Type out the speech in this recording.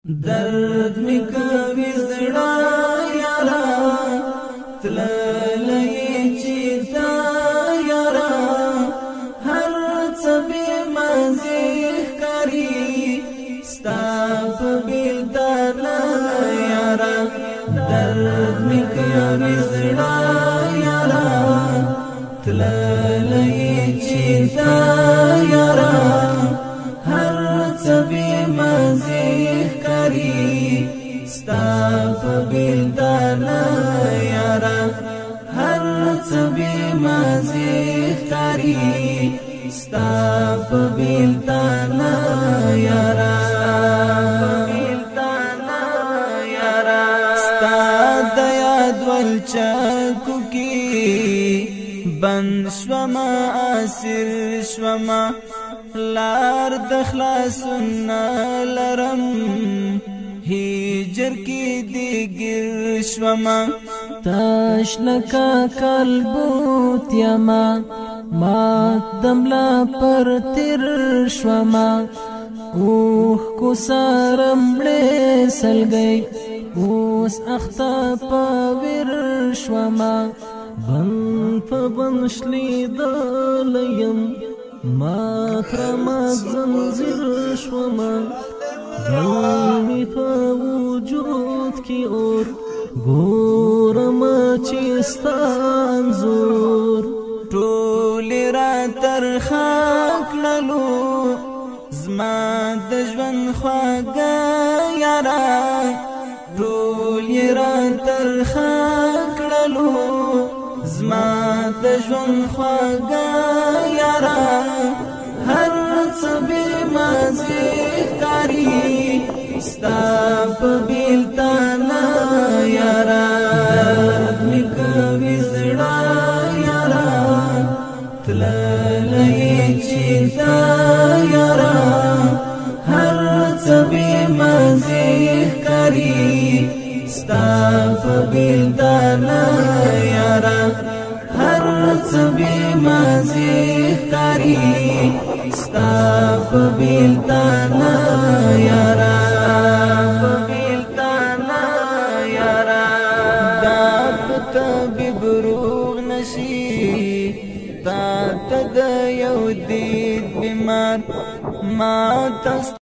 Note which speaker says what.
Speaker 1: درد می کوي زړه یارا تللی چې تا یارا هر څه به مزه ښکاري ستا په بیلدار یارا درد می کوي زړه یارا تللی چې تا یارا هر څه به مزه ستا په بیلدار یارا هر څه به مزه ښکاري ستا په بیلدار یارا ستا د یاد ولچکو کې بند شوما اسیر شوما لار د خلاصون لرم هجر کی دیگر شوما
Speaker 2: تاش لکا کلبوت یما مات دملا پر تیر شوما اوخ کو سارم لے سل گئی اوس اختا پاور شوما بن پا بنشلی دالیم مات رمات زنزیر شوما دلمی پا وجود کی اور گورم چیستان زور
Speaker 1: ټولی را تر خاک للو زما د ژوند خواږه یارا ټولی را تر خاک للو زما د ژوند خواږه یارا هر څه به مزه ښکاري ستا په بیلدار یارا درد می کوي زړه یارا تللی چې تا یارا هر څه به مزه ښکاري ستا په بیلدار یارا هر څه به مزه ښکاري ستا په بیلدار یارا بروغ نشي تا ته د یو دید بیمار ما